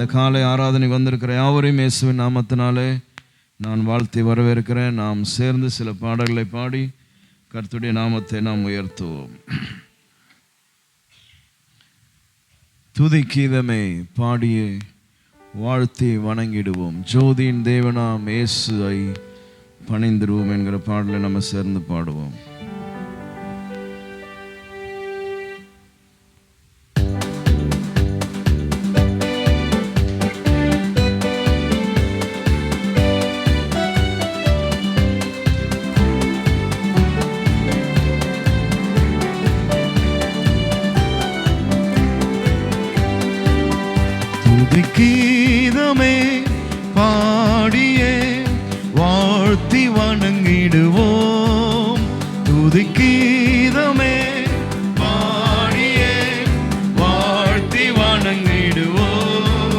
இந்த காலை ஆராதனை வந்திருக்கிற யாவரையும் இயேசுவின் நாமத்தினாலே நான் வாழ்த்தி வரவேற்கிறேன். நாம் சேர்ந்து சில பாடல்களை பாடி கர்த்தருடைய நாமத்தை நாம் உயர்த்துவோம். துதி கீதமே பாடியே வாழ்த்தி வணங்கிடுவோம். ஜோதியின் தேவனாம் இயேசுவை பணிந்திடுவோம் என்கிற பாடலை நம்ம சேர்ந்து பாடுவோம். கீதமே பாடியே வாழ்த்தி வணங்கிடுவோம். துதி கீதமே பாடியே வாழ்த்தி வணங்கிடுவோம்.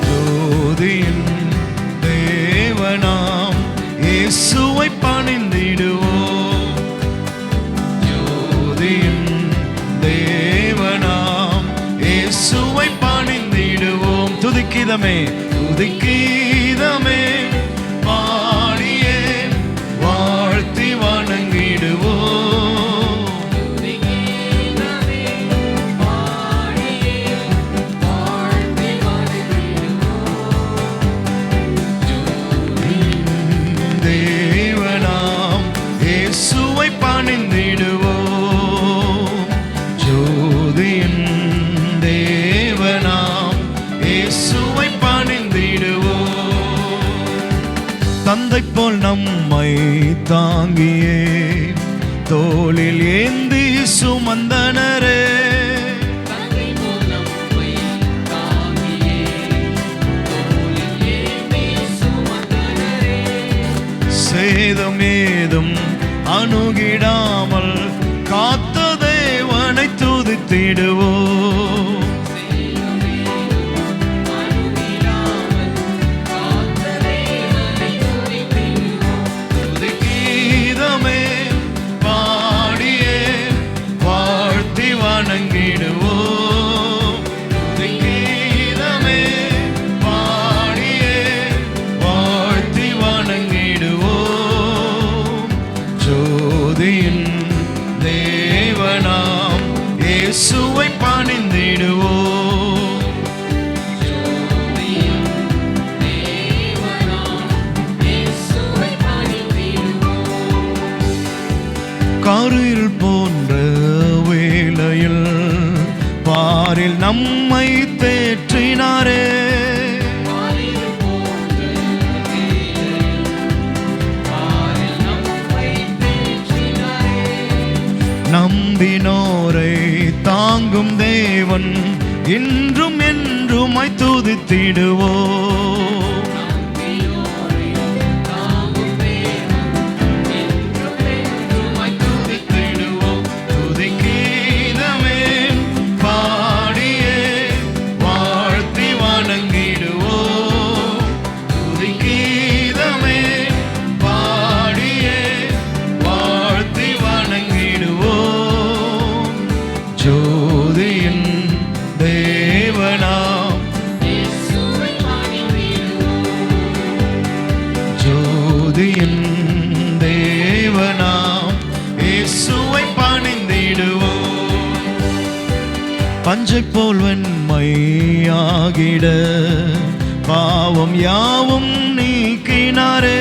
ஜோதியின் தேவனாம் இயேசுவை பணிந்திடுவோம். ஜோதியின் தேவனாம் இயேசுவை பணிந்திடுவோம். துதிக்கீதமே துதிக்கீதமே பாடியே வாழ்த்தி வணங்கிடுவோம். தேவனாம் இயேசுவை பணிந்திடுவோம். ஜோதியின் தேவனாம் இயேசுவை பணிந்திடுவோம். தந்தை போல் நம்மை தாங்கியே தோளில் ஏந்தி சுமந்தனரே, சேதம் ஏதும் அணுகிடாமல் காத்த தேவனை துதித்திடுவோம். துதிக்கீதமே பாடியே வாழ்த்தி வணங்கிடுவோம். துதிக்கீதமே பாடியே வாழ்த்தி வணங்கிடுவோம். ஜோதியின் தேவனாம் இயேசுவை பணிந்திடுவோம். ஜோதியின் தேவனாம் இயேசுவை பணிந்திடுவோம். காரில் போன்ற வேளையில் பாரில் நம்மை தேற்றினாரே, நம்பினோரை தாங்கும் தேவன் இன்றும் என்றுமாய் துதித்திடுவோம். துதிக்கீதமே பாடியே வாழ்த்தி வணங்கிடுவோம். துதிக்கீதமே பாடியே வாழ்த்தி வணங்கிடுவோம். ஜோதியின் தேவனாம் இயேசுவை பணிந்திடுவோம். ஜோதியின் தேவனாம் இயேசுவை பணிந்திடுவோம். பஞ்சை போல் வெண்மையாகிட பாவம் யாவும் நீக்கினாரே,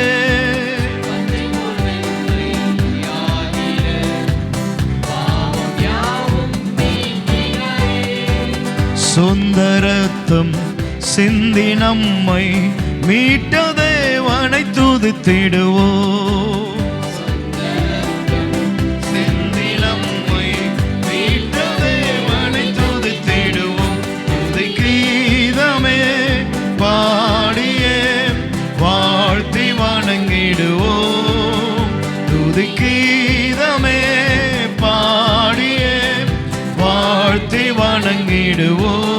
சொந்த ரத்தம் சிந்தி நம்மை மீட்ட தேவனை துதித்திடுவோம். சிந்தி நம்மை மீட்ட தேவனை துதித்திடுவோம். துதிக்கீதமே பாடியே வாழ்த்தி வணங்கிடுவோம். துதிக்கீதமே பாடியே வாழ்த்தி வணங்கிடுவோம்.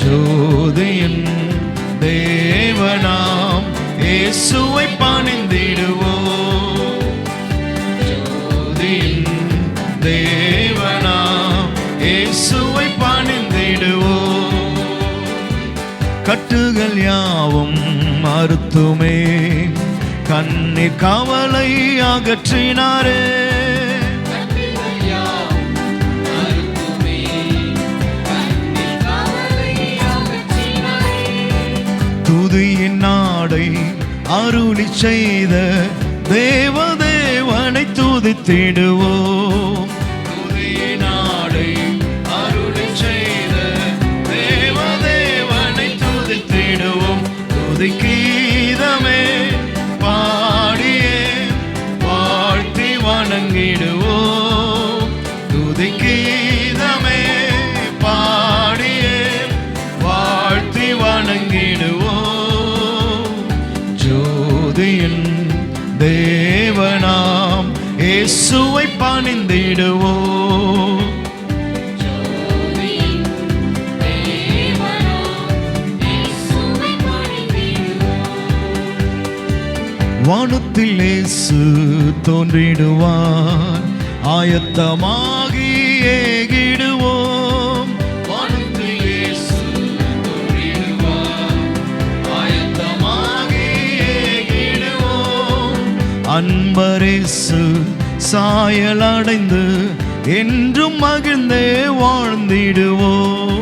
ஜோதியின் தேவனாம் இயேசுவை பணிந்திடுவோம். ஜோதியின் தேவனாம் இயேசுவை பணிந்திடுவோம். கட்டுகள் யாவும் மறுத்துமே கண்ணீர் கவலை அகற்றினாரே. துதியின் நாடை அருளி செய்த தேவதேவனை துதித்திடுவோம். துதியின் நாடை அருளி செய்த தேவதேவனை துதித்திடுவோம். துதிக்கீதமே பாடியே வாழ்த்தி வணங்கிடுவோம். துதிக்கீதமே பாடியே வாழ்த்தி வணங்கிடுவோம். ஜோதியின் தேவனாம் இயேசுவை பணிந்திடுவோம். வானத்தில் இயேசு தோன்றிடுவார் ஆயத்தமாகி ஏகிடுவோம். வானத்தில் இயேசு தோன்றிடுவார் ஆயத்தமாகி ஏகிடுவோம். அன்பரேசு சாயல் அடைந்து என்றும் மகிழ்ந்தே வாழ்ந்திடுவோம்.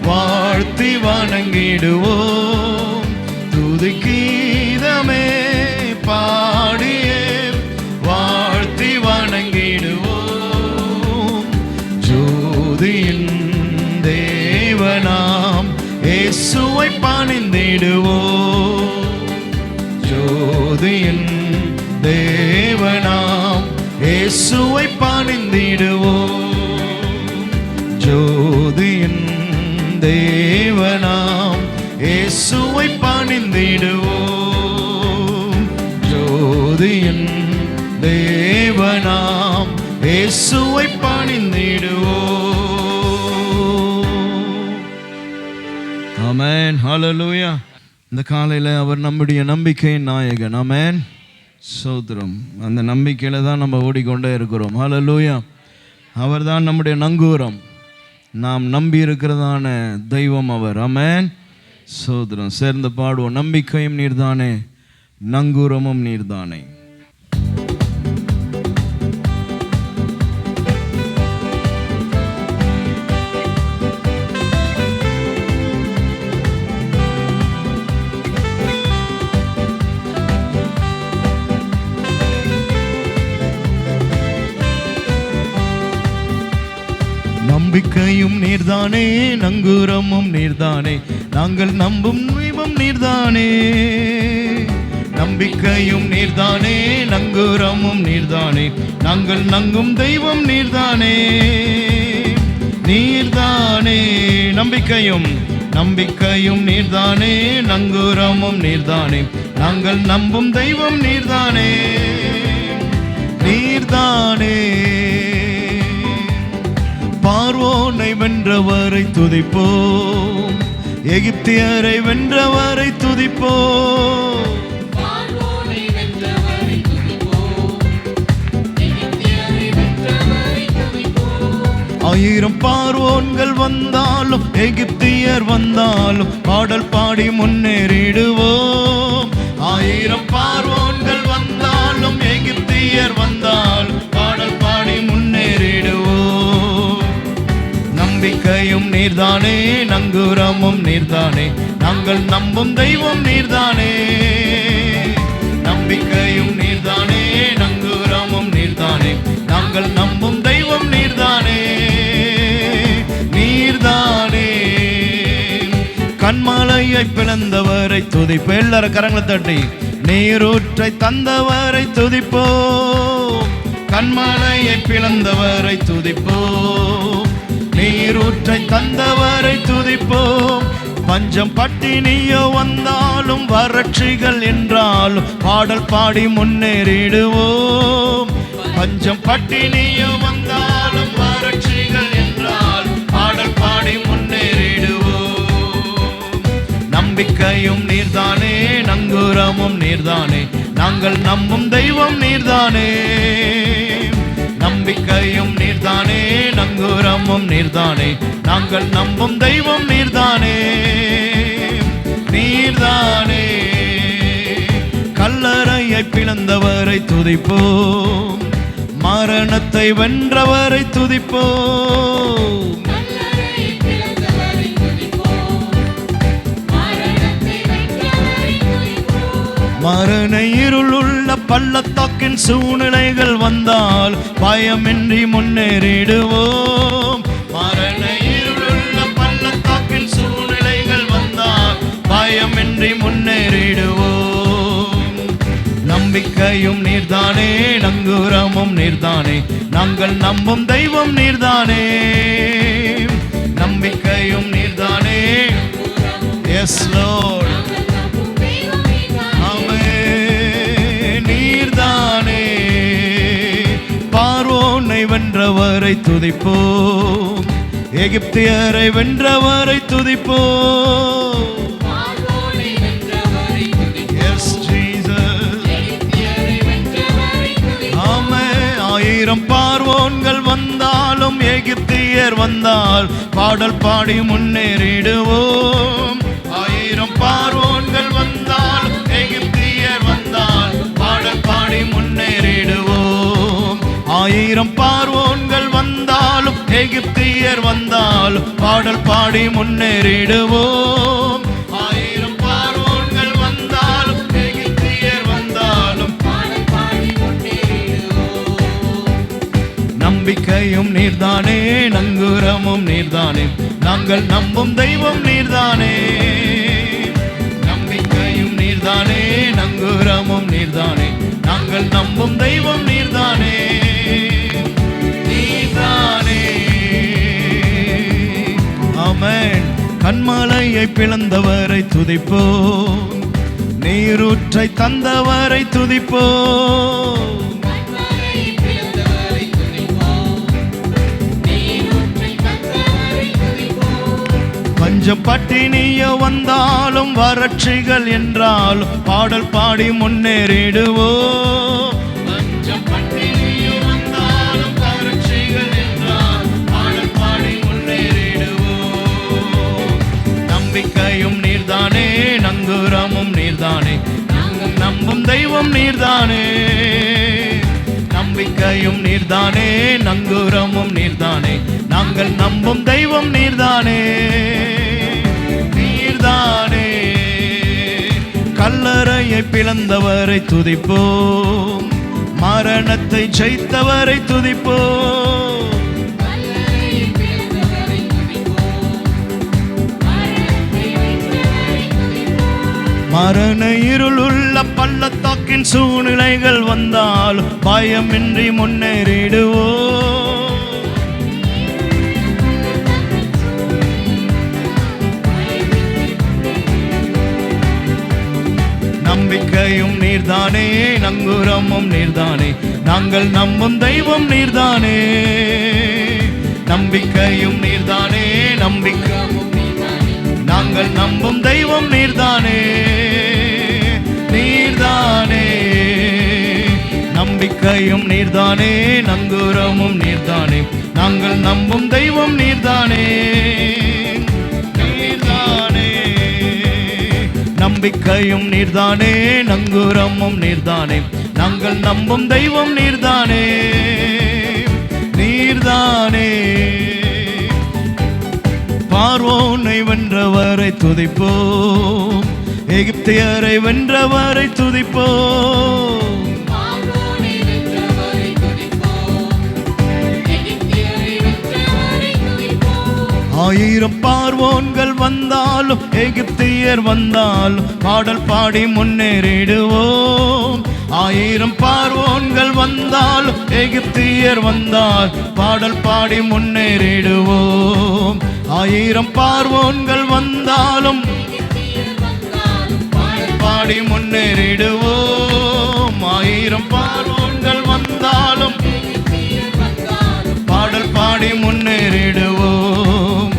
வாழ்த்தி வணங்கிடுவோம். துதிக்கீதமே பாடியே வாழ்த்தி வணங்கிடுவோம். ஜோதியின் தேவனாம் இயேசுவை பணிந்திடுவோம். ஜோதியின் தேவனாம் இயேசுவை பணிந்திடுவோம். ஜோதியின் தேவனாம் இயேசுவை பணிந்திடுவோம். ஜோதியின் தேவனாம் இயேசுவை பணிந்திடுவோம். ஆமென். ஹல்லேலூயா. இந்த காலையில் அவர் நம்முடைய நம்பிக்கையின் நாயகன். ஆமென். சோத்திரம். அந்த நம்பிக்கையில் தான் நம்ம ஓடிக்கொண்டே இருக்கிறோம். ஹல்லேலூயா. அவர் தான் நம்முடைய நங்கூரம். நாம் நம்பி இருக்கிறதான தெய்வம் அவர். ஆமென். சோதரம். சேர்ந்து பாடுவோம். நம்பிக்கையும் நீர்தானே, நங்கூரமும் நீர்தானே. நம்பிக்கையும் நீர்தானே, நங்கூரமும் நீர்தானே, நாங்கள் நம்பும் தெய்வம் நீர்தானே. நம்பிக்கையும் நீர்தானே, நங்கூரமும் நீர்தானே, நாங்கள் நங்கும் தெய்வம் நீர்தானே. நீர்தானே நம்பிக்கையும், நம்பிக்கையும் நீர்தானே, நங்கூரமும் நீர்தானே, நாங்கள் நம்பும் தெய்வம் நீர்தானே. நீர்தானே. பார்வோனை வென்றவரை துதிப்போம், எகிப்தியரை வென்றவரை துதிப்போம். ஆயிரம் பார்வோன்கள் வந்தாலும் எகிப்தியர் வந்தாலும் பாடல் பாடி முன்னேறிடுவோம். ஆயிரம் பார்வோன்கள் வந்தாலும் எகிப்தியர் வந்தாலும் பாடல் பாடி முன்னேறிடுவோம். நம்பிக்கையும் நீர்தானே, நங்கூரமும் நீர்தானே, நாங்கள் நம்பும் தெய்வம் நீர்தானே. நம்பிக்கையும் நீர்தானே, நங்கூரமும் நீர்தானே, நாங்கள் நம்பும் தெய்வம் நீர்தானே. நீர்தானே. கண்மலையை பிளந்தவரை துதிப்போம். எல்லாரும் கரங்களை தட்டி. நீரூற்றை தந்தவரை துதிப்போம். கண்மலையை பிளந்தவரை துதிப்போம். நீரூற்றை தந்தவரை துதிப்போம். பஞ்சம் பட்டினியோ வந்தாலும் வறட்சிகள் என்றாலும் பாடல் பாடி முன்னேறிடுவோம். பஞ்சம் பட்டினியோ வந்தாலும் வறட்சிகள் என்றால் பாடல் பாடி முன்னேறிடுவோம். நம்பிக்கையும் நீர்தானே, நங்கூரமும் நீர்தானே, நாங்கள் நம்பும் தெய்வம் நீர்தானே. நம்பிக்கையும் நீர்தானே, நங்கூரமும் நீர்தானே, நாங்கள் நம்பும் தெய்வம் நீர்தானே. நீர்தானே கல்லறையை பிளந்தவரை துதிப்போம், மரணத்தை வென்றவரை துதிப்போம். மரண இருளுள்ள பள்ளத்தாக்கின் சூழ்நிலைகள் வந்தால் பயமின்றி முன்னேறிடுவோம். மரண இருளுள்ள பள்ளத்தாக்கின் சூழ்நிலைகள் வந்தால் பயமின்றி முன்னேறிடுவோம். நம்பிக்கையும் நீர்தானே, நங்கூரமும் நீர்தானே, நாங்கள் நம்பும் தெய்வம் நீர்தானே. நம்பிக்கையும் நீர்தானே. Yes lord. நீர்தானே பார்வோனை வென்றவரை துதிப்போம், எகிப்தியரை வென்றவரை துதிப்போம். Yes Jesus. ஆமே. 1000 பார்வோன்கள் வந்தாலும் எகிப்தியர் வந்தால் பாடல் பாடி முன்னேறிடுவோம். 1000 பார்வோன்கள் வந்தால் எகிப்தியர் வந்தால் பாடல் பாடி முன்னேறிடுவோம். 1000 பார்வோன்கள் வந்தாலும் எகிப்தியர் வந்தால் பாடல் பாடி முன்னேறிடுவோம். 1000 பார்வோன்கள் வந்தாலும் எகிப்தியர் வந்தாலும் பாடல் பாடி முன்னேறிடுவோம். நம்பிக்கையும் நீர்தானே, நங்கூரமும் நீர்தானே, நாங்கள் நம்பும் தெய்வம் நீர்தானே. நம்பிக்கையும் நீர்தானே, நங்கூரமும் நீர்தானே, நாங்கள் நம்பும் தெய்வம் நீர்தானே. நீர்தானே. ஆமென். கண்மலையை பிளந்தவரை துதிப்போம், நீரூற்றை தந்தவரை துதிப்போம். பஞ்சம் பட்டினியோ வந்தாலும் வறட்சிகள் என்றாலும் பாடல் பாடி முன்னேறிடுவோம். பஞ்சம் பட்டினியோ வந்தாலும் வறட்சிகள் என்றால் பாடல் பாடி முன்னேறிடுவோம். நம்பிக்கையும் நீர்தானே, நங்கூரமும் நீர்தானே, நாங்கள் நம்பும் தெய்வம் நீர்தானே. நம்பிக்கையும் நீர்தானே, நங்கூரமும் நீர்தானே, நாங்கள் நம்பும் தெய்வம் நீர்தானே. நீர்தானே கல்லறையை பிளந்தவரை துதிப்போம், மரணத்தை ஜெயித்தவரை துதிப்போம். மரண இருளுள்ள பள்ளத்தாக்கின் சூழ்நிலைகள் வந்தால் பயமின்றி முன்னேறிடுவோம். நம்பிக்கையும் நீர்தானே, நங்கூரமும் நீர்தானே, நாங்கள் நம்பும் தெய்வம் நீர்தானே. நம்பிக்கையும் நீர்தானே, நம்பிக்கையும் நாங்கள் நம்பும் தெய்வம் நீர்தானே. நீர்தானே நம்பிக்கையும் நீர்தானே, நங்கூரமும் நீர்தானே, நாங்கள் நம்பும் தெய்வம் நீர்தானே. நீர்தானே நம்பிக்கையும் நீர்தானே, நங்கூரமும் நீர்தானே, நாங்கள் நம்பும் தெய்வம் நீர்தானே. நீர்தானே பார்வோனை வென்றவரை துதிப்போம், எகிப்தியரை வென்றவரை துதிப்போம். 1000 பார்வோன்கள் வந்தாலும் எகிப்தியர் வந்தாலும் பாடல் பாடி முன்னேறிடுவோம். 1000 பார்வோன்கள் வந்தாலும் எகிப்தியர் வந்தால் பாடல் பாடி முன்னேறிடுவோம். 1000 பார்வோன்கள் வந்தாலும் பாடி முன்னேறிடுவோம். 1000 பார்வோன்கள் வந்தாலும் பாடல் பாடி முன்னேறிடுவோம்.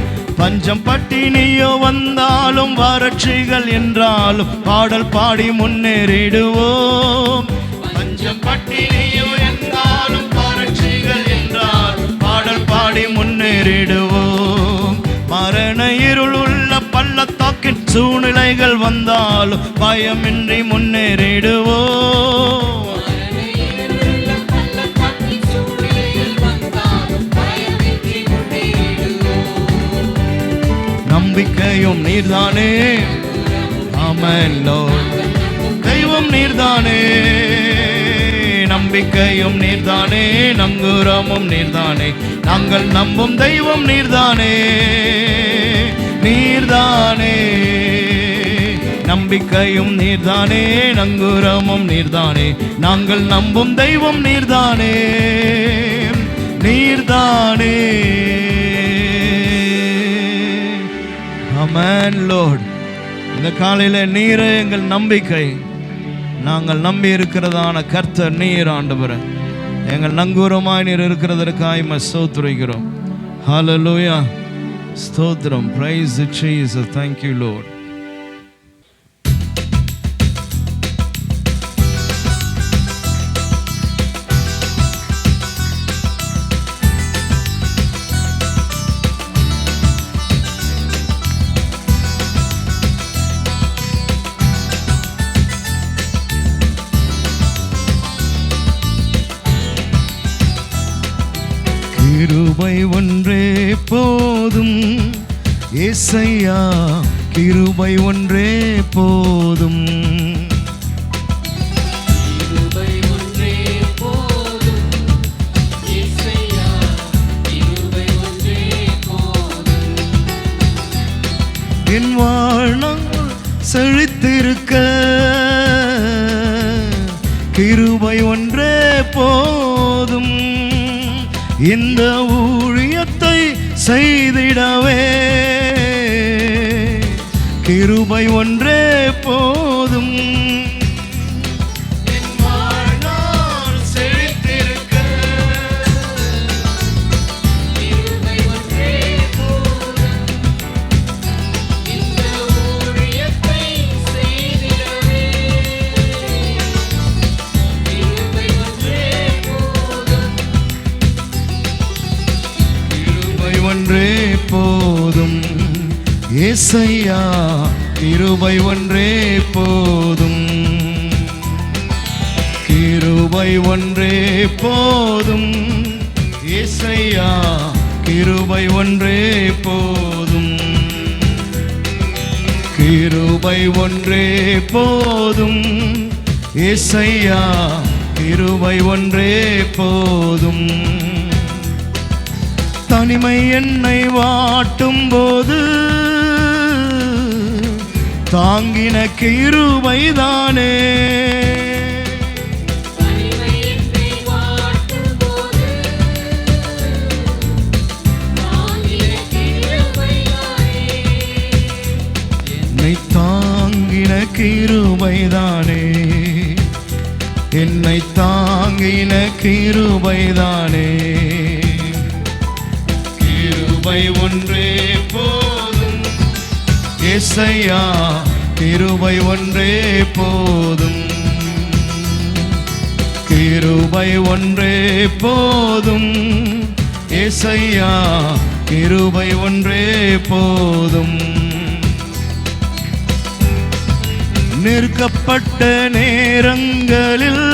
பஞ்சம் பட்டினியோ வந்தாலும் வறட்சிகள் என்றாலும் பாடல் பாடி முன்னேறிடுவோம். பஞ்சம் பட்டினியோ என்றாலும் வறட்சிகள் என்றாலும் பாடல் பாடி முன்னேறிடுவோம். மரண இருள் உள்ள பள்ளத்தாக்கின் சூழ்நிலைகள் வந்தாலும் பயமின்றி முன்னேறிடுவோம். நம்பிக்கையும் நீர்தானே, ஆமென் லார்ட். தெய்வம் நீர்தானே, நம்பிக்கையும் நீர்தானே, நங்குரமும் நீர்தானே, நாங்கள் நம்பும் தெய்வம் நீர்தானே, நீர்தானே. நம்பிக்கையும் நீர்தானே, நங்குரமும் நீர்தானே, நாங்கள் நம்பும் தெய்வம் நீர்தானே, நீர்தானே. ஆமென் லார்ட். இந்த காலையில நீரே எங்கள் நம்பிக்கை. நாங்கள் நம்பி இருக்கிறதான கர்த்தர் நீர் ஆண்டவரே. எங்கள் நங்கூரமாய் நீர் இருக்கிறதற்காய் ஸ்தோத்திரிக்கிறோம். ஹல்லேலூயா, ஸ்தோத்திரம். Price Jesus. Thank you Lord. கிருபை ஒன்றே போதும் ஏசையா, கிருபை ஒன்றே போதும். கிருபை ஒன்றே போதும் ஏசையா, கிருபை ஒன்றே போதும். என் வாழ்நாள் செழித்திருக்க கிருபை ஒன்றே போதும். இந்த ஊழியத்தை செய்திடவே கிருபை ஒன்றே போதும். என் வாழ்நாள் செழித்திருக்க கிருபை ஒன்றே போதும். இந்த ஊழியத்தை செய்திடவே கிருபை ஒன்றே போதும். கிருபை ஒன்றே போதும் ஏசையா, கிருபை ஒன்றே போதும். கிருபை ஒன்றே போதும் ஏசையா, கிருபை ஒன்றே போதும். கிருபை ஒன்றே போதும் ஏசையா, கிருபை ஒன்றே போதும். தனிமை என்னை வாட்டும் போது தாங்கின கிருபைதானே. தனிமை என்னை வாட்டும் போது தாங்கின கிருபைதானே. என்னை தாங்கின கிருபைதானே, என்னை தாங்கின கிருபைதானே. கிருபை ஒன்றே போதும் ஏசையா, கிருபை ஒன்றே போதும். கிருபை ஒன்றே போதும் ஏசையா, கிருபை ஒன்றே போதும். நெருக்கப்பட்ட நேரங்களில்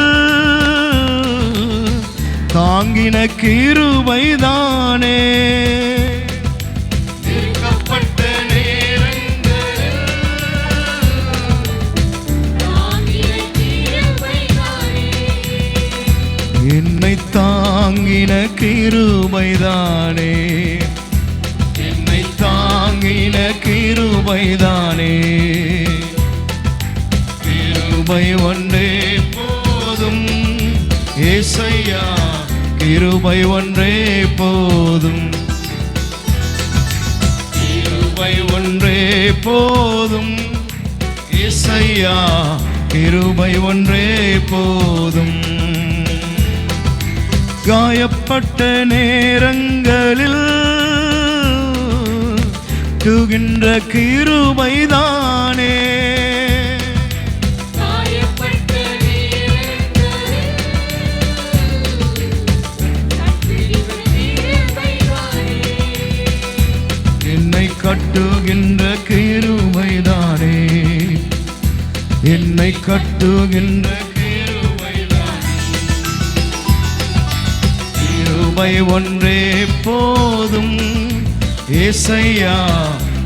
தாங்கின கிருபைதானே. நெருக்கப்பட்ட நேரங்களில் தாங்கின கிருபைதானே. என்னை தாங்கின கிருபைதானே, என்னை தாங்கின கிருபைதானே. கிருபை ஒன்றே போதும் ஏசையா, கிருபை ஒன்றே போதும். கிருபை ஒன்றே போதும் ஏசையா, கிருபை ஒன்றே போதும். காயப்பட்ட நேரங்களில் கட்டுகின்ற கிருபைதானே. காயப்பட்ட நேரங்களில் கட்டுகின்ற கிருபைதானே. என்னை கட்டுகின்ற கிருபைதானே. என்னை கட்டுகின்ற கிருபைதானே. கிருபை ஒன்றே போதும் ஏசையா,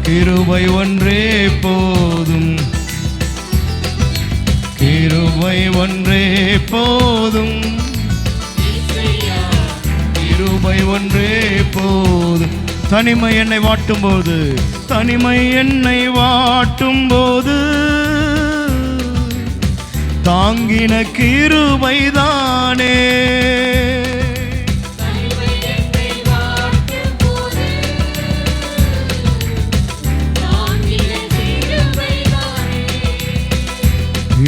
கிருபை ஒன்றே போதும். கிருபை ஒன்றே போதும் இசையா கிருபை ஒன்றே போதும். தனிமை என்னை வாட்டும் போது, தனிமை என்னை வாட்டும் போது தாங்கின கிருபைதானே. தனிமை என்னை வாட்டும் போது தாங்கின கிருபைதானே.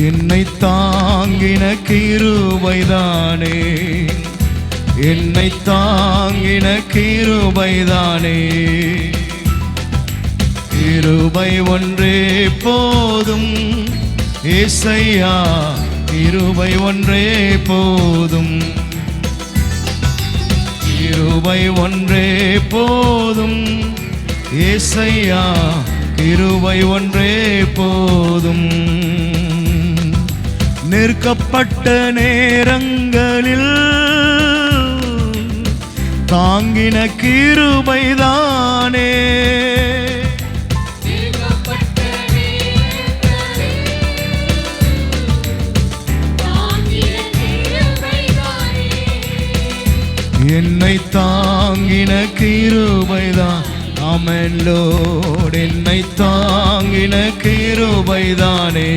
என்னை தாங்கின கிருபைதானே. என்னை தாங்கின கிருபைதானே. கிருபை ஒன்றே போதும் ஏசையா, கிருபை ஒன்றே போதும். கிருபை ஒன்றே போதும் ஏசையா, கிருபை ஒன்றே போதும். நெருக்கப்பட்ட நேரங்களில் தாங்கின கிருபைதானே. நெருக்கப்பட்ட நேரங்களில் தாங்கின கிருபைதானே. என்னை தாங்கின கிருபைதான். ஆமென் லோர்ட். என்னை தாங்கின கிருபைதானே.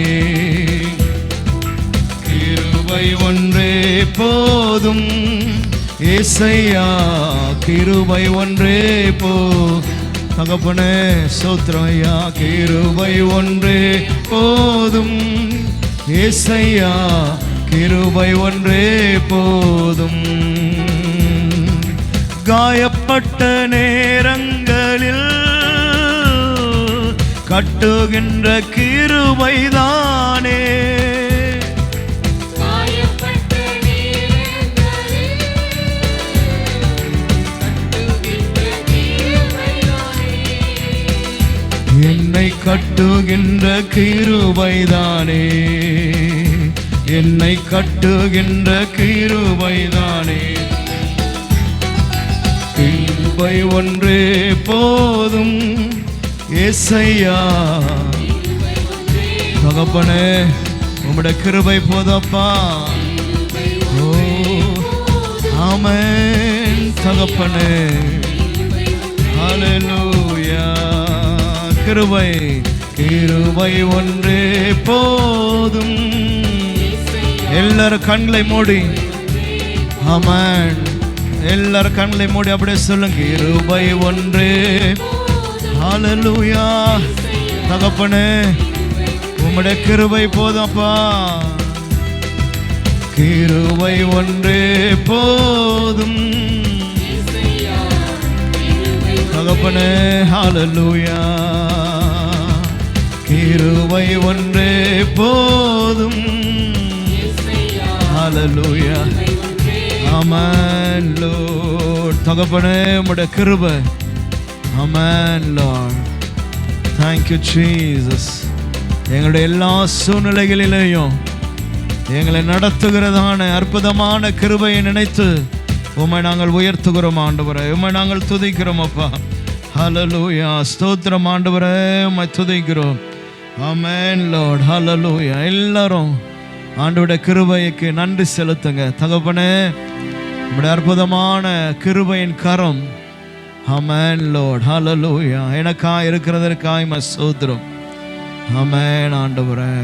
கிருபை ஒன்றே போதும் ஏசையா, கிருபை ஒன்றே போ. தகப்பனே ஸ்தோத்திரம் ஐயா. கிருபை ஒன்றே போதும் ஏசையா, கிருபை ஒன்றே போதும். காயப்பட்ட நேரங்களில் கட்டுகின்ற கிருபைதானே. காயப்பட்ட நேரங்களில் கட்டுகின்ற கிருபைதானே. என்னை கட்டுகின்ற கிருபைதானே. என்னை கட்டுகின்ற கிருபைதானே. கிருபை ஒன்றே போதும் ஏசையா. தகப்பனே உம்முடைய கிருபை போதப்பா. ஓ ஆமென் தகப்பனே. ஹல்லேலூயா. கிருபை கிருபை ஒன்றே போதும். எல்லாரும் கண்களை மூடி, ஆமென், எல்லாரும் கண்களை மூடி அப்படியே சொல்லுங்க. கிருபை ஒன்றே. ஹல்லேலூயா. தகப்பனே உம்முடைய கிருபை போதப்பா. கிருபை ஒன்றே போதும் தகப்பனே. ஹல்லேலூயா. கிருபை ஒன்றே போதும். ஹல்லேலூயா. ஆமென் லார்ட். தகப்பனே உம்முடைய கிருபை. ஆமென் லார்ட். Thank you Jesus. எங்களுடைய எல்லா சூழ்நிலைகளிலேயும் எங்களை நடத்துகிறதான அற்புதமான கிருபையை நினைத்து உம்மை நாங்கள் உயர்த்துகிறோம் ஆண்டவரே. உம்மை நாங்கள் துதிக்கிறோம் அப்பா. ஹல்லேலூயா. ஸ்தோத்திரம் ஆண்டவரே. உம்மை துதிக்கிறோம். ஆமென் லார்ட். ஹல்லேலூயா. எல்லாரும் ஆண்டவருடைய கிருபைக்கு நன்றி செலுத்துங்க. தகப்பனே உம்முடைய அற்புதமான கிருபையின் கரம். ஆமென் லார்ட். ஹல்லேலூயா. எனக்காய் இருக்கிறதற்காய் ஸ்தோத்திரம். ஆமென் ஆண்டவரே.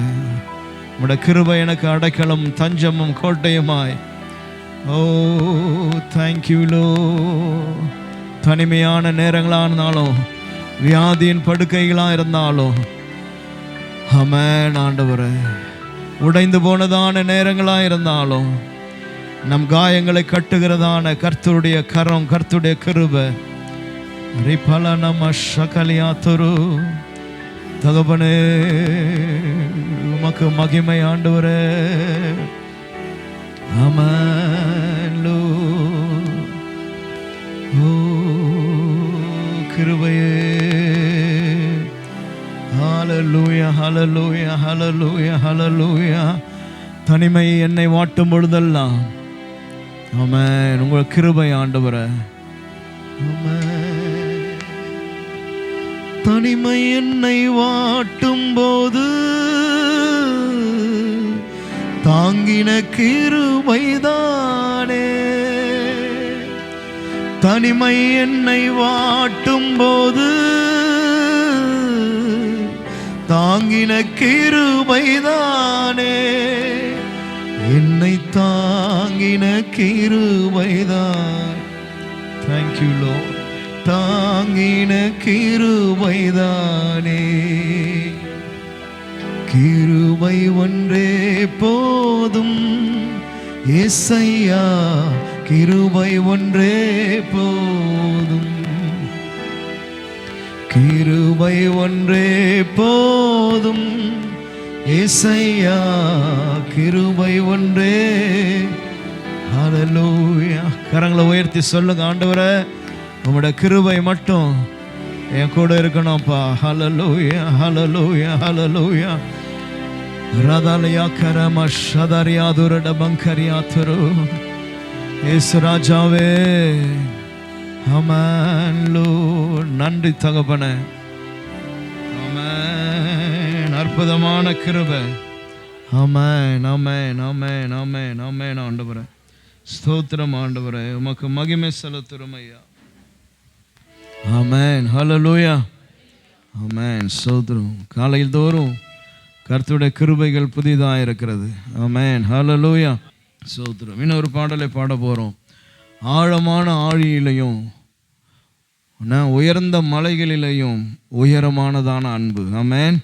உம்முடைய கிருபை எனக்கு அடைக்கலம் தஞ்சமும் கோட்டையுமாய். ஓ தேங்க்யூ லோ. தனிமையான நேரங்களாக இருந்தாலும், வியாதியின் படுக்கைகளாக இருந்தாலும், ஆமென் ஆண்டவரே, உடைந்து போனதான நேரங்களாக இருந்தாலும், நம் காயங்களை கட்டுகிறதான கர்த்தருடைய கரம், கர்த்தருடைய கிருபை ரிபல நம ஷகலியாத்துரு. தகப்பனே உமக்கு மகிமை ஆண்டவரே. ஆமென். ஓ கிருபையே. ஹல்லேலூயா ஹல்லேலூயா ஹல்லேலூயா ஹல்லேலூயா. தனிமை என்னை வாட்டும் பொழுதெல்லாம் ஆமென் உங்கள் கிருபை ஆண்டவரே. ஆமென். தனிமை என்னை வாட்டும் போது தாங்கின கிருபைதானே. தனிமை என்னை வாட்டும் போது தாங்கின கிருபைதானே. என்னை தாங்கின கிருபைதான். Thank you Lord. தாங்கின கிருபைதானே. கிருபை ஒன்றே போதும் இயேசையா. கிருபை ஒன்றே போதும். கிருபை ஒன்றே போதும் இயேசையா. கிருபை ஒன்றே. ஹல்லேலூயா. கரங்களை உயர்த்தி சொல்லுங்க, ஆண்டவரே உம்முடைய கிருபை மட்டும் என் கூட இருக்கணும்ப்பா. ஹல்லேலூயா ஹல்லேலூயா ஹல்லேலூயா. ரதலயா கரம ஷதரியா துரட பங்கரியா துரு. இயேசு ராஜாவே ஆமென். நன்றி தகப்பனே. ஆமென். அற்புதமான கிருபை. ஆமென் ஆமென் ஆமென் ஆமென் ஆமென் ஆண்டவரே. ஸ்தோத்திரம் ஆண்டவரே. உமக்கு மகிமை செலுத்துறோம் ஐயா. ஆமென். ஹல்லேலூயா. ஆமென். ஸ்தோத்திரம். காலையில் தோறும் கர்த்தருடைய கிருபைகள் புதிதாக இருக்கிறது. ஆமென். ஹல்லேலூயா. ஸ்தோத்திரம். இன்னொரு பாடலை பாட போகிறோம். ஆழமான ஆழியிலையும் உயர்ந்த மலைகளிலையும் உயரமானதான அன்பு. ஆமென்.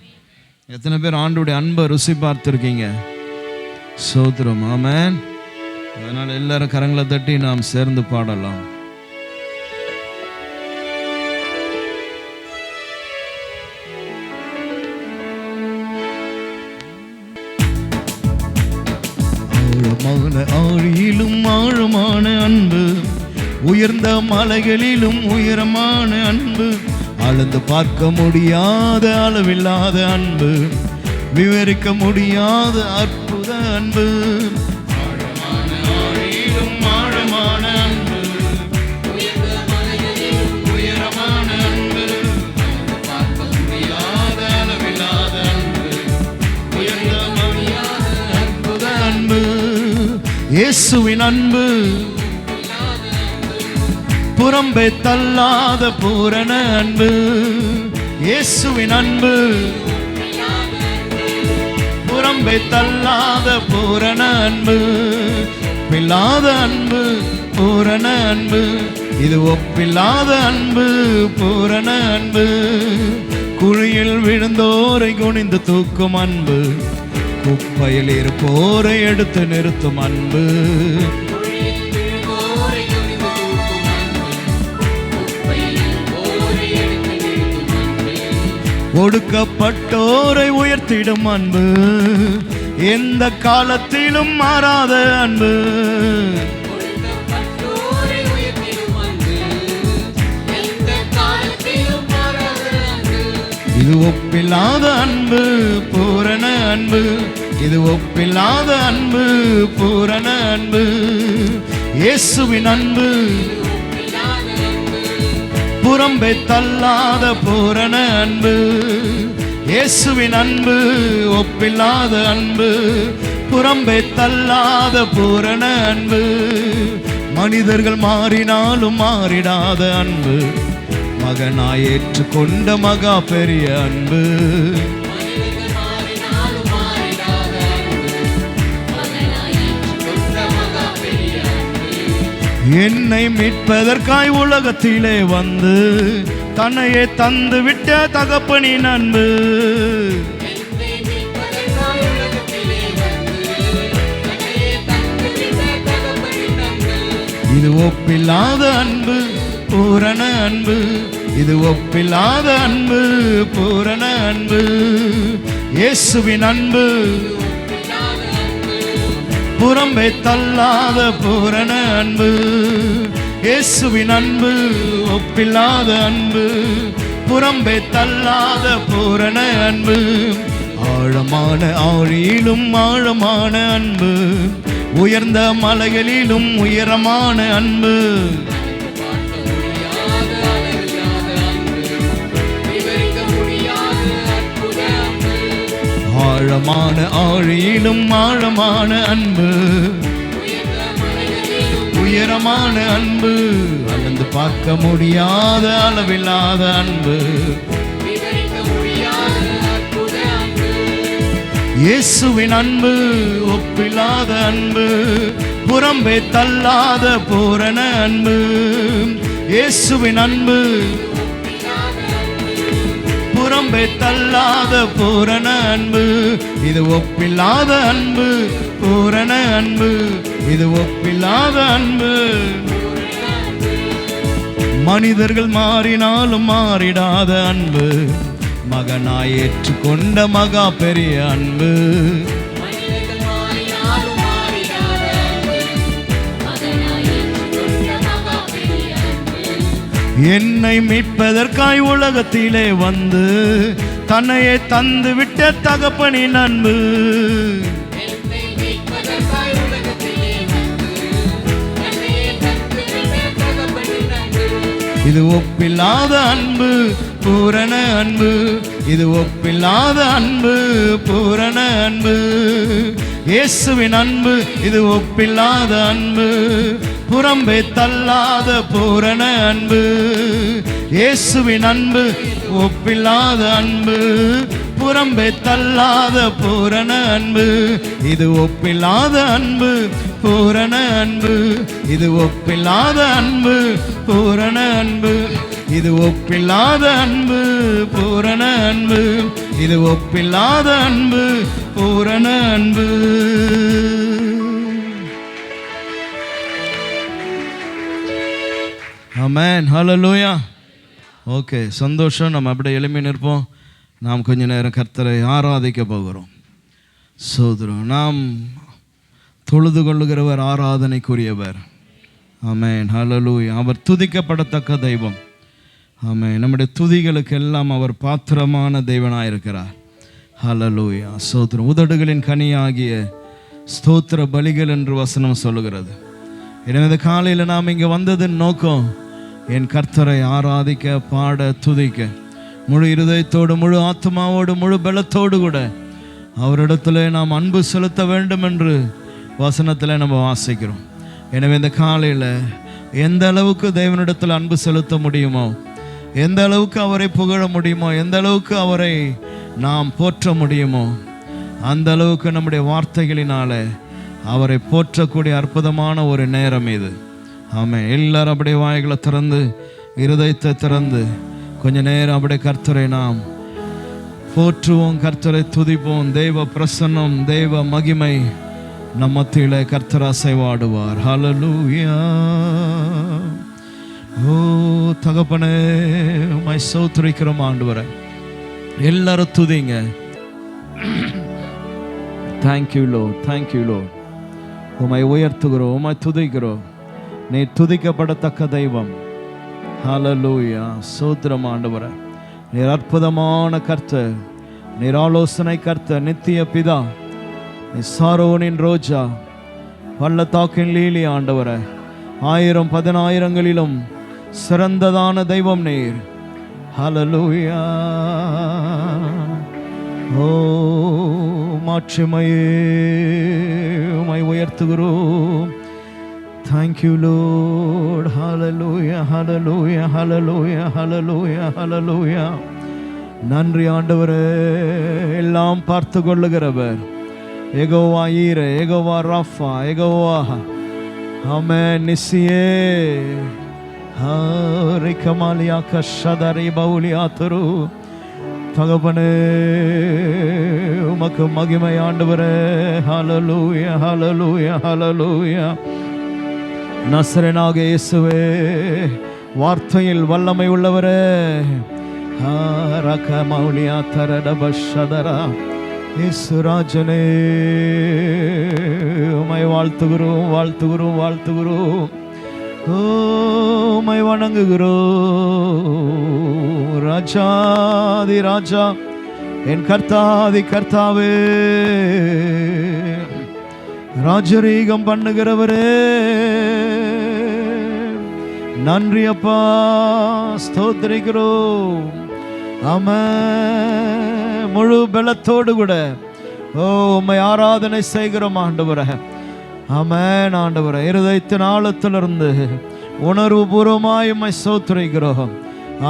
எத்தனை பேர் ஆண்டவருடைய அன்பை ருசி பார்த்துருக்கீங்க? ஸ்தோத்திரம். ஆமென். அதனால் எல்லாரும் கரங்களை தட்டி நாம் சேர்ந்து பாடலாம். ஆழமான ஆழியிலும் ஆழமான அன்பு, உயர்ந்த மலைகளிலும் உயரமான அன்பு, அளந்து பார்க்க முடியாத அளவில்லாத அன்பு, விவரிக்க முடியாத அற்புத அன்பு. ஆழமான ஆழியிலும் ஆழமான அன்பு, உயர்ந்த மலைகளிலும் உயரமான அன்பு, பார்க்க முடியாத அளவில்லாத அன்பு, உயர்ந்த முடியாத அற்புத அன்பு. இயேசுவின் அன்பு புறம்பே தள்ளாத பூரண அன்பு. இயேசுவின் அன்பு புறம்பே தள்ளாத பூரண அன்பு, பில்லாத அன்பு பூரண அன்பு, இது ஒப்பில்லாத அன்பு பூரண அன்பு. குழியில் விழுந்தோரை குனிந்து தூக்கும் அன்பு, குப்பையில் இருப்போரை எடுத்து நிறுத்தும் அன்பு. ஒடுக்கப்பட்டோரை உயர்த்திடும் அன்பு, எந்த காலத்திலும் மாறாத அன்பு. இது ஒப்பில்லாத அன்பு பூரண அன்பு, இது ஒப்பில்லாத அன்பு பூரண அன்பு. இயேசுவின் அன்பு புறம்பே தள்ளாத பூரண அன்பு. இயேசுவின் அன்பு ஒப்பில்லாத அன்பு, புறம்பே தள்ளாத பூரண அன்பு. மனிதர்கள் மாறினாலும் மாறிடாத அன்பு, மகனாய் ஏற்றுக்கொண்ட மகா பெரிய அன்பு. என்னை மீட்பதற்காய் உலகத்திலே வந்து தன்னையே தந்து விட்ட தகப்பனின் அன்பு. இது ஒப்பில்லாத அன்பு பூரண அன்பு, இது ஒப்பில்லாத அன்பு, பூரண அன்பு. இயேசுவின் அன்பு புறம்பே தள்ளாத பூரண அன்பு. இயேசுவின் அன்பு ஒப்பில்லாத அன்பு, புறம்பே தள்ளாத பூரண அன்பு. ஆழமான ஆழியிலும் ஆழமான அன்பு, உயர்ந்த மலைகளிலும் உயரமான அன்பு. ஆழமான ஆழியிலும் ஆழமான அன்பு, உயரமான அன்பு, அளந்து பார்க்க முடியாத அளவில்லாத அன்பு. இயேசுவின் அன்பு ஒப்பில்லாத அன்பு, புறம்பே தள்ளாத பூரண அன்பு. இயேசுவின் அன்பு புறம்பே தள்ளாத பூரண அன்பு. இது ஒப்பில்லாத அன்பு, பூரண அன்பு. இது ஒப்பில்லாத அன்பு. மனிதர்கள் மாறினாலும் மாறிடாத அன்பு, மகனாய் ஏற்றுக்கொண்ட மகா பெரிய அன்பு. என்னை மீட்பதற்காய் உலகத்திலே வந்து தன்னையே தந்து விட்ட தகப்பனின் அன்பு. இது ஒப்பில்லாத அன்பு, பூரண அன்பு. இது ஒப்பில்லாத அன்பு, பூரண அன்பு. இயேசுவின் அன்பு இது ஒப்பில்லாத அன்பு, புறம்பே தள்ளாத பூரண அன்பு. இயேசுவின் அன்பு ஒப்பில்லாத அன்பு, புறம்பே தள்ளாத பூரண அன்பு. இது ஒப்பில்லாத அன்பு, பூரண அன்பு. இது ஒப்பில்லாத அன்பு, பூரண அன்பு. இது ஒப்பில்லாத அன்பு, பூரண அன்பு. இது ஒப்பில்லாத அன்பு, பூரண அன்பு. ஆமென், ஹல்லேலூயா. ஓகே, சந்தோஷம். நம்ம அப்படியே எழுப்பி நிற்போம். நாம் கொஞ்ச நேரம் கர்த்தரை ஆராதிக்க போகிறோம். சோதரம், நாம் தொழுது கொள்ளுகிறவர் ஆராதனைக்குரியவர். ஆமென், ஹல்லேலூயா. அவர் துதிக்கப்படத்தக்க தெய்வம். ஆமென். நம்முடைய துதிகளுக்கு எல்லாம் அவர் பாத்திரமான தெய்வனாயிருக்கிறார். ஹல்லேலூயா. சோதரம், உதடுகளின் கனியாகிய ஸ்தோத்திர பலிகள் என்று வசனம் சொல்லுகிறது. எனவே இந்த காலையில் நாம் இங்கே வந்ததின் நோக்கம் என் கர்த்தரை ஆராதிக்க, பாட, துதிக்க, முழு இருதயத்தோடு, முழு ஆத்மாவோடு, முழு பலத்தோடு கூட அவரிடத்துல நாம் அன்பு செலுத்த வேண்டும் என்று வசனத்தில் நம்ம வாசிக்கிறோம். எனவே இந்த காலையில் எந்த அளவுக்கு தேவனிடத்தில் அன்பு செலுத்த முடியுமோ, எந்த அளவுக்கு அவரை புகழ முடியுமோ, எந்த அளவுக்கு அவரை நாம் போற்ற முடியுமோ, அந்த அளவுக்கு நம்முடைய வார்த்தைகளினால அவரை போற்றக்கூடிய அற்புதமான ஒரு நேரம் இது. ஆமென். எல்லாரும் அப்படியே வாய்களை திறந்து, இருதயத்தை திறந்து கொஞ்ச நேரம் அப்படியே கர்த்தரை நாம் போற்றுவோம், கர்த்தரை துதிப்போம். தெய்வ பிரசன்னம், தெய்வ மகிமை நம் மத்தியிலே கர்த்தர் அசைவாடுவார். ஹல்லேலூயா. ஓ தகப்பனே, உம்மை ஸ்தோத்திரிக்கிறோம் ஆண்டவரே. எல்லாரும் துதிங்க. Thank you lord, thank you lord. உம்மை உயர்த்துகிறோம், உம்மை துதிக்கிறோம். நீ துதிக்கப்படத்தக்க தெய்வம். ஹல்லேலூயா. ஸ்தோத்திரம் ஆண்டவரே. நீர் அற்புதமான கர்த்தர், நீர் ஆலோசனை கர்த்தர், நித்திய பிதா, நீ சாரோனின் ரோஜா, பள்ளத்தாக்கின் லீலி ஆண்டவரே. 1000 10,000ங்களிலும் சிறந்ததான தெய்வம் நீர். ஹல்லேலூயா. ஓ மாட்சிமையே, உம்மை உயர்த்துகிறோம். Thank you Lord. Hallelujah, hallelujah, hallelujah, hallelujah, hallelujah. நன்றி ஆண்டவரே. எல்லாம் பார்த்து கொள்ளுகிறவர். யெகோவா ஈரே, யெகோவா ராஃபா, யெகோவா ஆமென் நிசியே. ஹரிகமாலியா கஷதரி பவுலியாத்துரு. தகப்பனே, உமக்கு மகிமை ஆண்டவரே. ஹல்லேலூயா, ஹல்லேலூயா, ஹல்லேலூயா. நசரேனாகிய இயேசுவே, வார்த்தையில் வல்லமை உள்ளவரே. ரகமௌலியா தரடபஷதரா இயேசுராஜனே, உம்மை வாழ்த்துகிறோம் வாழ்த்துகிறோம் வாழ்த்துகிறோம். உம்மை வணங்குகிறோம். ராஜாதி ராஜா, என் கர்த்தாதி கர்த்தாவே, ராஜரீகம் பண்ணுகிறவரே, நன்றி அப்பா, ஸ்தோத்திரிக்கிறோம். ஆமென். முழு பலத்தோடு கூட உம்மை ஆராதனை செய்கிறோம் ஆண்டவரே. ஆமென் ஆண்டவரே. இருதயத்தின் ஆழத்திலிருந்து உணர்வு பூர்வமாய் உம்மை ஸ்தோத்திரிக்கிறோம்.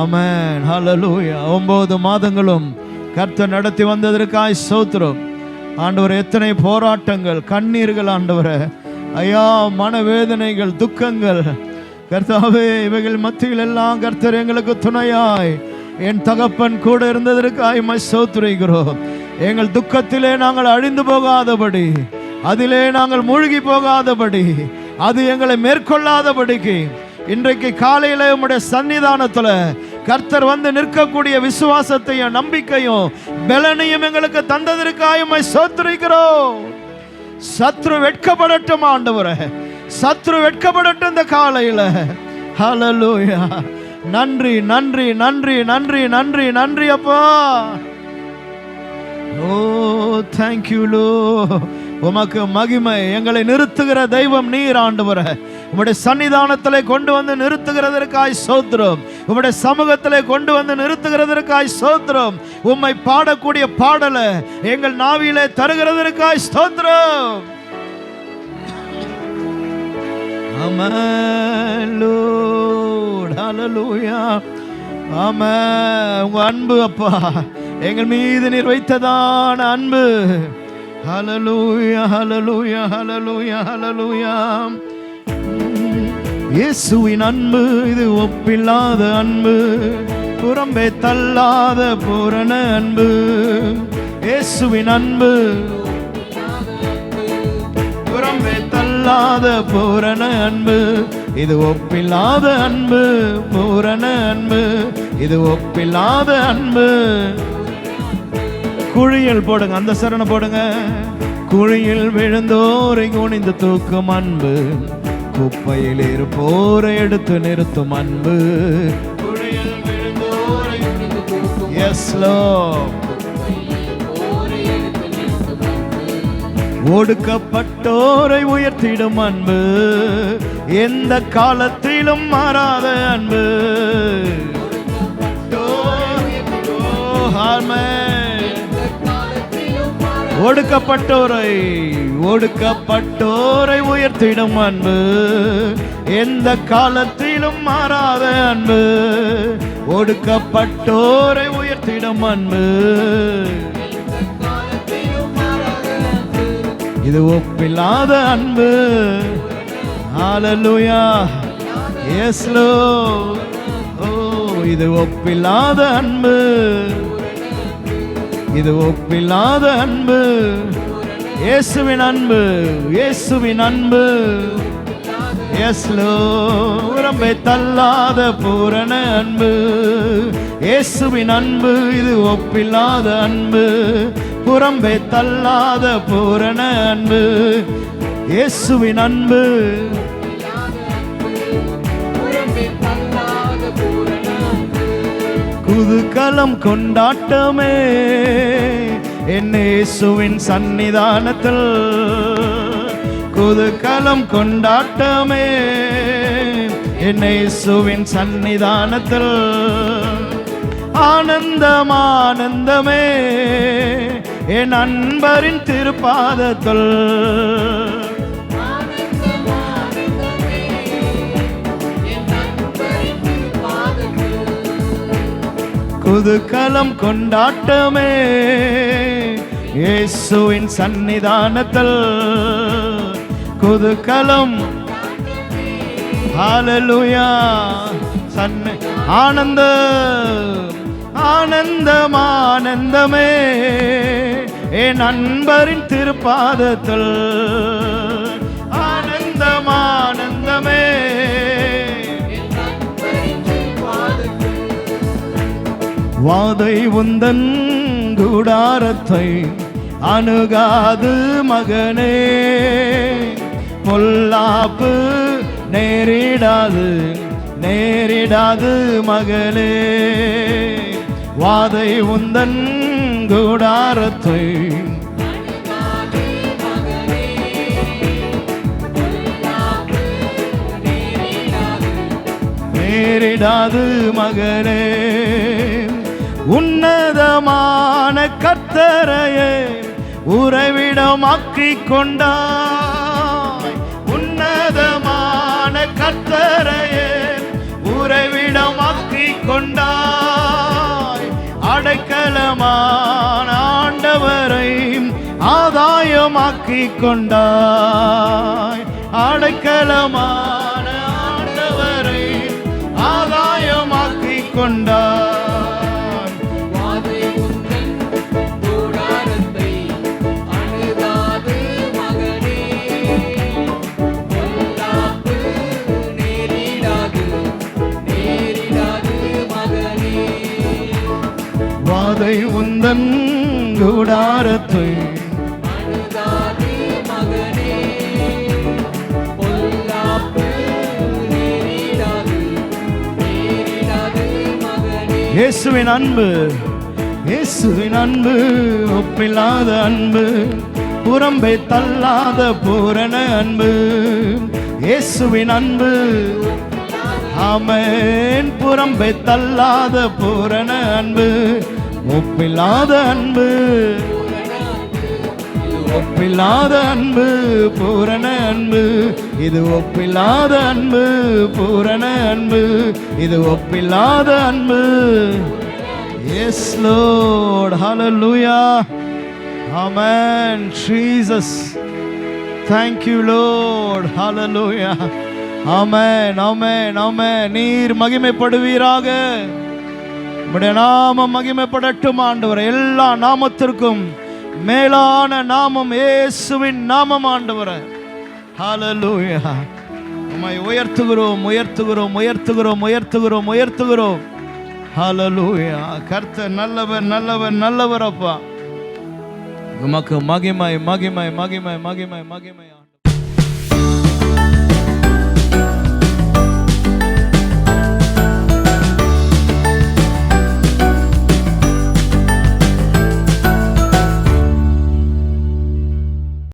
ஆமென். ஹல்லேலூயா. 9 மாதங்களும் கர்த்தர் நடத்தி வந்ததற்காய் ஸ்தோத்திரம் ஆண்டவரே. எத்தனை போராட்டங்கள், கண்ணீர்கள் ஆண்டவரே, ஐயா, மனவேதனைகள், துக்கங்கள் கர்த்தாவே, இவைகள் மத்தியில் எல்லாம் கர்த்தர் எங்களுக்கு துணையாய் என் தகப்பன் கூட இருந்ததற்காய் உம்மை ஸ்தோத்திரிக்கிறோம். எங்கள் துக்கத்திலே நாங்கள் அழிந்து போகாதபடி, அதிலே நாங்கள் மூழ்கி போகாதபடி, அது எங்களை மேற்கொள்ளாதபடிக்கு இன்றைக்கு காலையில உம்முடைய சன்னிதானத்துல கர்த்தர் வந்து நிற்கக்கூடிய விசுவாசத்தையும் நம்பிக்கையும் பலனையும் எங்களுக்கு தந்ததற்காய் உம்மை ஸ்தோத்திரிக்கிறோம். சத்ரு வெட்கப்படட்டும் ஆண்டவரே, சத்ரு வெட்கப்படட்டும் இந்த காலையில. ஹல்லேலூயா. நன்றி நன்றி நன்றி நன்றி நன்றி நன்றி அப்பா. ஓ தேங்க்யூ லோ. உமக்கு மகிமை. எங்களை நிறுத்துகிற தெய்வம் நீர் ஆண்டவரே. உம்முடைய சன்னிதானத்திலே கொண்டு வந்து நிறுத்துகிறதற்காய் ஸ்தோத்திரம். உம்முடைய சமூகத்திலே கொண்டு வந்து நிறுத்துகிறதற்காய் ஸ்தோத்திரம். உம்மை பாடக்கூடிய பாடலை எங்கள் நாவிலே தருகிறதற்காய் ஸ்தோத்திரம். ஆமென் லார்ட். ஹல்லேலூயா. ஆமென். உங்க அன்பு அப்பா, எங்கள் மீது நீர் வைத்ததான அன்பு. ஹல்லேலூயா ஹல்லேலூயா ஹல்லேலூயா ஹல்லேலூயா. இயேசுவின் அன்பு இது ஒப்பில்லாத அன்பு, புறம்பே தள்ளாத பூரண அன்பு. இயேசுவின் அன்பு புறம்பே தள்ளாத பூரண அன்பு, இது ஒப்பில்லாத அன்பு, பூரண அன்பு, இது ஒப்பில்லாத அன்பு. குழியில் போடுங்க, அந்த சரண போடுங்க. குழியில் விழுந்தோரை குனிந்து தூக்கும் அன்பு, குப்பையில் இருப்போரை எடுத்து நிறுத்தும் அன்பு. குழியில் விழுந்தோரை எஸ் லார்ட். ஒடுக்கப்பட்டோரை உயர்த்திடும் அன்பு, எந்த காலத்திலும் மாறாத அன்பு. ஒடுக்கப்பட்டோரை உயர்த்திடும் அன்பு, எந்த காலத்திலும் மாறாத அன்பு. ஒடுக்கப்பட்டோரை உயர்த்திடும் அன்பு, இது ஒப்பில்லாத அன்பு. ஹல்லேலூயா. S Lord. ஓ இது ஒப்பில்லாத அன்பு, இது ஒப்பில்லாத அன்பு. இயேசுவின் அன்பு, இயேசுவின் அன்பு. S Lord. உறம்பை தள்ளாத பூரண அன்பு, இயேசுவின் அன்பு இது ஒப்பில்லாத அன்பு, புறம்பே தள்ளாத பூரண அன்பு. இயேசுவின் அன்பு குதூகலம் கொண்டாட்டமே என் இயேசுவின் சன்னிதானத்தில். குதூகலம் கொண்டாட்டமே என் இயேசுவின் சன்னிதானத்தில். ஆனந்தம் ஆனந்தமே என் அன்பரின் திருப்பாதத்தில். குதூகலம் கொண்டாட்டமே இயேசுவின் சன்னிதானத்தில். குதூகலம். ஹல்லேலூயா. ஆனந்தம் ஆனந்தம் ஆனந்தமே என் அன்பரின் திருப்பாதத்தில். ஆனந்தம் ஆனந்தமே வாதை உந்தன் கூடாரத்தை அணுகாது மகனே, பொல்லாப்பு நேரிடாது நேரிடாது மகளே. வாதை உந்தன் கூடாரத்தை அணுகாது மகனே, பொல்லாப்பு நேரிடாது நேரிடாது மகனே. உன்னதமான கர்த்தரையே உறைவிடமாக்கிக் கொண்டாய், உன்னதமான கர்த்தரையே உறைவிடமாக்கிக் கொண்டாய். அடைக்கலமான ஆண்டவரை ஆதாயமாக்கிக் கொண்டாய், அடைக்கலமான ஆண்டவரை ஆதாயமாக்கிக் கொண்டாய். வாதை உந்தன் கூடாரத்தை அணுகாது மகனே, பொல்லாப்பு நேரிடாது நேரிடாது மகனே. வாதை உந்தன் கூடாரத்தை அணுகாது மகனே, பொல்லாப்பு நேரிடாது நேரிடாது மகனே. இயேசுவின் அன்பு, இயேசுவின் அன்பு ஒப்பில்லாத அன்பு, புறம்பை தள்ளாத பூரண அன்பு. இயேசுவின் அன்பு ஆமென், புறம்பை தள்ளாத பூரண அன்பு, ஒப்பில்லாத அன்பு, ஒப்பில்லாத அன்பு பூரண அன்பு. இது ஒப்பில்லாத அன்பு பூரண அன்பு, இது ஒப்பில்லாத அன்பு. Yes Lord, hallelujah, amen, Jesus, thank you Lord, hallelujah, amen, amen, amen. நீர் மகிமைப்படுவீராக, உம்முடைய நாமம் மகிமைப்படட்டும் ஆண்டவரே. எல்லா நாமத்திற்கும் மேலான நாமம் இயேசுவின் நாமம் ஆண்டவரே. ஹalleluya, உம்மை உயர்த்துகிறோம் உயர்த்துகிறோம் உயர்த்துகிறோம் உயர்த்துகிறோம் உயர்த்துகிறோம். ஹalleluya, கர்த்தர் நல்லவர் நல்லவர் நல்லவர் அப்பா. உமக்கு மகிமை மகிமை மகிமை மகிமை மகிமை.